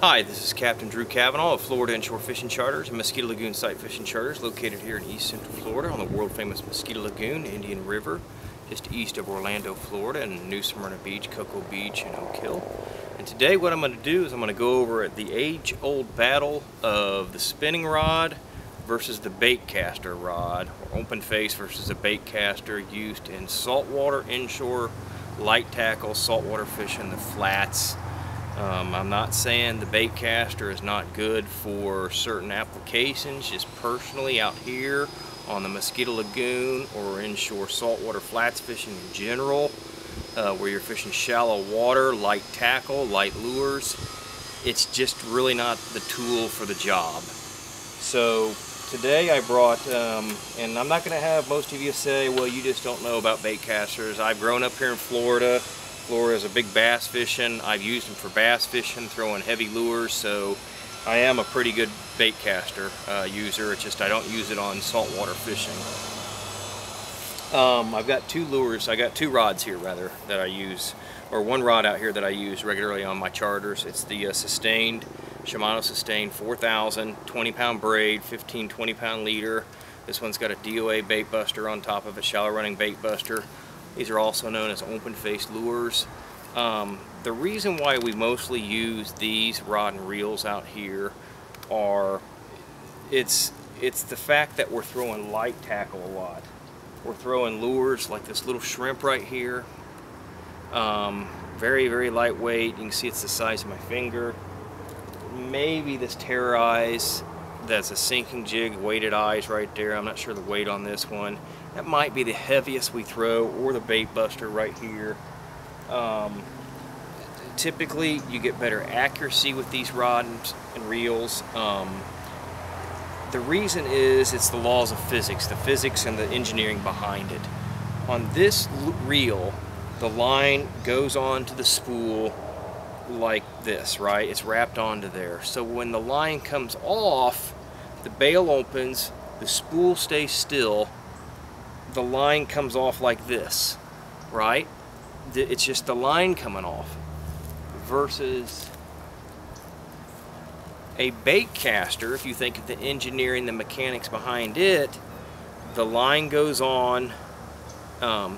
Hi, this is Captain Drew Cavanaugh of Florida Inshore Fishing Charters and Mosquito Lagoon Sight Fishing Charters, located here in East Central Florida on the world-famous Mosquito Lagoon, Indian River, just east of Orlando, Florida, and New Smyrna Beach, Cocoa Beach, and Oak Hill. And today what I'm going to do is I'm going to go over the age-old battle of the spinning rod versus the baitcaster rod, or open face versus a baitcaster used in saltwater, inshore, light tackle, saltwater fishing, the flats. I'm not saying the baitcaster is not good for certain applications, just personally out here on the Mosquito Lagoon or inshore saltwater flats fishing in general, where you're fishing shallow water, light tackle, light lures, it's just really not the tool for the job. So today I brought, and I'm not going to have most of you say, well, you just don't know about baitcasters. I've grown up here in Florida. Florida is a big bass fishing. I've used them for bass fishing, throwing heavy lures, so I am a pretty good baitcaster user. It's just I don't use it on saltwater fishing. I've got two lures, I got two rods here rather that I use, or one rod out here that I use regularly on my charters. It's the Shimano Sustained 4000, 20-pound braid, 15, 20-pound leader. This one's got a DOA bait buster on top of it, shallow running bait buster. These are also known as open-faced lures. The reason why we mostly use these rod and reels out here are, it's the fact that we're throwing light tackle a lot. We're throwing lures like this little shrimp right here. Very, very lightweight. You can see it's the size of my finger. Maybe this terror eyes, that's a sinking jig, weighted eyes right there. I'm not sure the weight on this one. That might be the heaviest we throw, or the bait buster right here. Typically you get better accuracy with these rods and reels. The reason is it's the laws of physics, the physics and the engineering behind it. On this reel, the line goes onto the spool like this, right? It's wrapped onto there. So when the line comes off, the bail opens, the spool stays still, the line comes off like this, right? It's just the line coming off. Versus a baitcaster, if you think of the engineering, the mechanics behind it, the line goes on,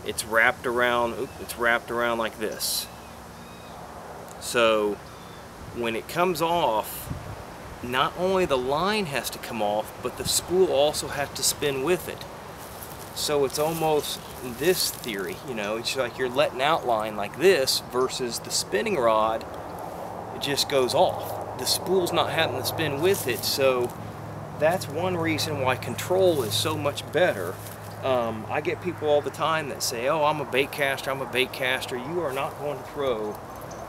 it's wrapped around like this. So when it comes off, not only the line has to come off, but the spool also has to spin with it. So it's almost this theory, you know, it's like you're letting out line like this versus the spinning rod, it just goes off. The spool's not having to spin with it, so that's one reason why control is so much better. I get people all the time that say, oh, I'm a baitcaster, I'm a baitcaster. You are not going to throw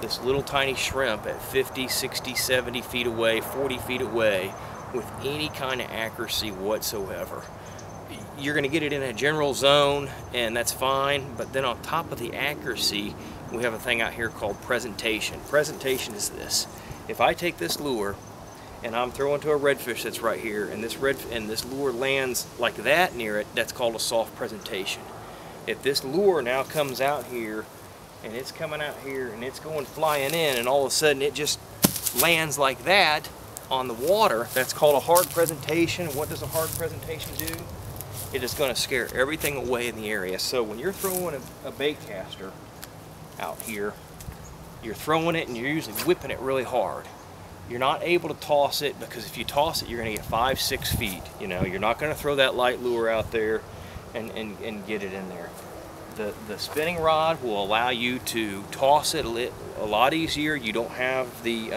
this little tiny shrimp at 50, 60, 70 feet away, 40 feet away with any kind of accuracy whatsoever. You're going to get it in a general zone, and that's fine, but then on top of the accuracy, we have a thing out here called presentation. Presentation is this. If I take this lure and I'm throwing to a redfish that's right here, and this lure lands like that near it, that's called a soft presentation. If this lure now comes out here and it's coming out here and it's going flying in, and all of a sudden it just lands like that on the water, that's called a hard presentation. What does a hard presentation do? It is going to scare everything away in the area. So when you're throwing a baitcaster out here, you're throwing it and you're usually whipping it really hard. You're not able to toss it, because if you toss it, you're going to get 5, 6 feet. You know, you're not going to throw that light lure out there and get it in there. The spinning rod will allow you to toss it a lot easier. You don't have the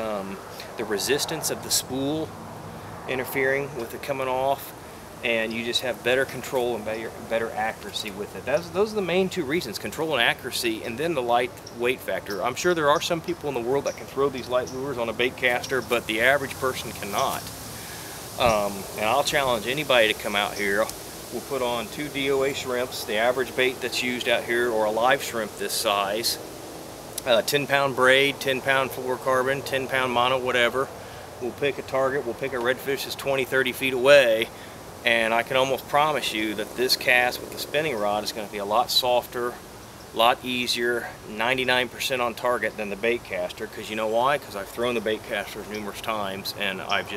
resistance of the spool interfering with it coming off, and you just have better control and better accuracy with it. Those are the main two reasons, control and accuracy, and then the light weight factor. I'm sure there are some people in the world that can throw these light lures on a baitcaster, but the average person cannot. And I'll challenge anybody to come out here. We'll put on 2 DOA shrimps, the average bait that's used out here, or a live shrimp this size. 10-pound braid, 10-pound fluorocarbon, 10-pound mono, whatever. We'll pick a target, we'll pick a redfish that's 20, 30 feet away, and I can almost promise you that this cast with the spinning rod is going to be a lot softer, A lot easier, 99% on target than the bait caster, because you know why? Because I've thrown the bait casters numerous times, and I've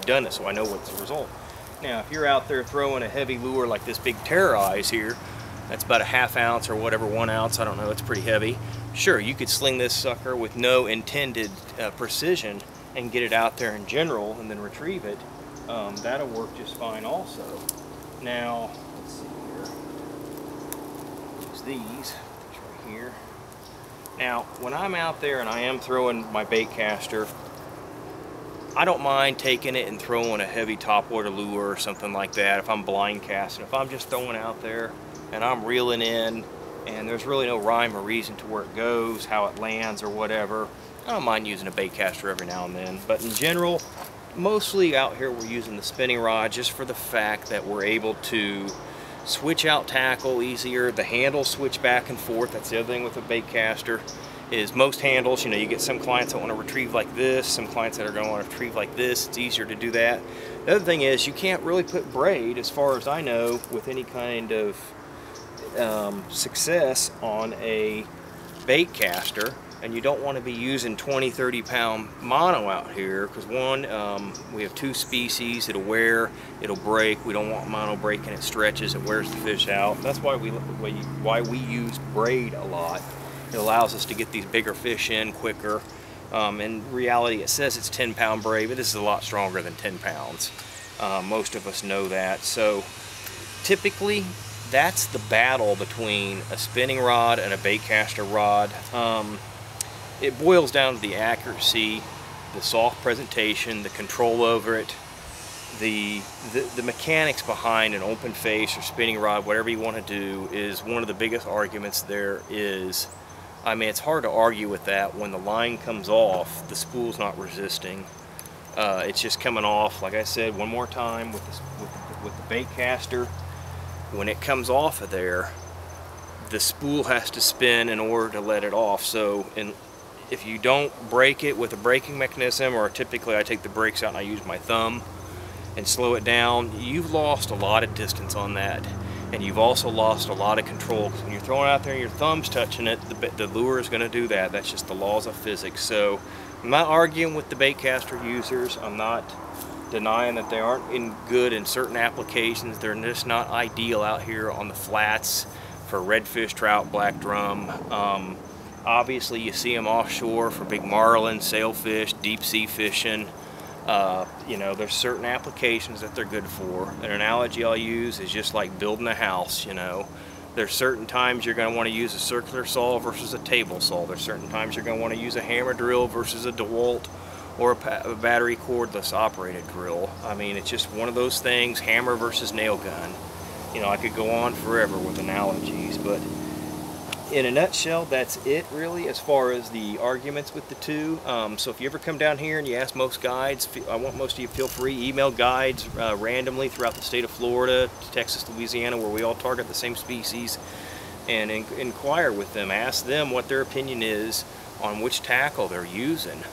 done it, so I know what's the result. Now, if you're out there throwing a heavy lure like this big terrorize here, that's about a ½ ounce or whatever, 1 ounce, I don't know, it's pretty heavy. Sure, you could sling this sucker with no intended precision and get it out there in general and then retrieve it. That'll work just fine also. Now, let's see here. Use these right here. Now, when I'm out there and I am throwing my bait caster, I don't mind taking it and throwing a heavy topwater lure or something like that if I'm blind casting. If I'm just throwing out there and I'm reeling in and there's really no rhyme or reason to where it goes, how it lands or whatever, I don't mind using a bait caster every now and then. But in general, mostly out here we're using the spinning rod just for the fact that we're able to switch out tackle easier. The handles switch back and forth. That's the other thing with a bait caster, is most handles, you know, you get some clients that want to retrieve like this, some clients that are going to want to retrieve like this. It's easier to do that. The other thing is you can't really put braid, as far as I know, with any kind of success on a bait caster, and you don't want to be using 20-30 pound mono out here, because one, we have 2 species. It'll wear, it'll break. We don't want mono breaking. It stretches, it wears the fish out. That's why we use braid a lot. It allows us to get these bigger fish in quicker. In reality, it says it's 10-pound braid, but this is a lot stronger than 10 pounds. Most of us know that. So typically, that's the battle between a spinning rod and a bait caster rod. It boils down to the accuracy, the soft presentation, the control over it, the mechanics behind an open face or spinning rod, whatever you want to do, is one of the biggest arguments there is. I mean, it's hard to argue with that. When the line comes off, the spool's not resisting. It's just coming off. Like I said, one more time with the bait caster, when it comes off of there, the spool has to spin in order to let it off. So if you don't break it with a braking mechanism, or typically I take the brakes out and I use my thumb and slow it down, you've lost a lot of distance on that. And you've also lost a lot of control, because when you're throwing out there and your thumb's touching it, the lure is going to do that. That's just the laws of physics. So I'm not arguing with the bait caster users. I'm not denying that they aren't good in certain applications. They're just not ideal out here on the flats for redfish, trout, black drum. Obviously you see them offshore for big marlin, sailfish, deep sea fishing. You know, there's certain applications that they're good for. An analogy I'll use is just like building a house, you know. There's certain times you're going to want to use a circular saw versus a table saw. There's certain times you're going to want to use a hammer drill versus a DeWalt or a battery cordless operated drill. I mean, it's just one of those things, hammer versus nail gun. You know, I could go on forever with analogies, but in a nutshell, that's it really as far as the arguments with the two. So if you ever come down here and you ask most guides, I want most of you, feel free, email guides randomly throughout the state of Florida, Texas, Louisiana, where we all target the same species, and inquire with them. Ask them what their opinion is on which tackle they're using.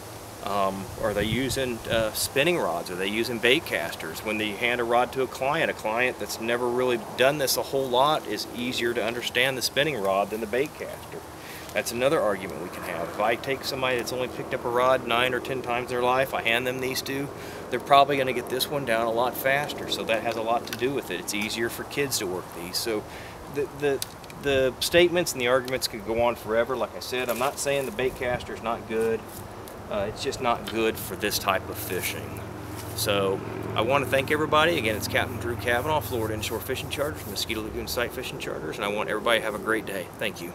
Are they using spinning rods? Are they using bait casters? When they hand a rod to a client that's never really done this a whole lot, is easier to understand the spinning rod than the bait caster. That's another argument we can have. If I take somebody that's only picked up a rod 9 or 10 times in their life, I hand them these two, they're probably going to get this one down a lot faster. So that has a lot to do with it. It's easier for kids to work these. So the statements and the arguments could go on forever. Like I said, I'm not saying the bait caster is not good. It's just not good for this type of fishing. So I want to thank everybody. Again, it's Captain Drew Cavanaugh, Florida Inshore Fishing Charters, Mosquito Lagoon Sight Fishing Charters, and I want everybody to have a great day. Thank you.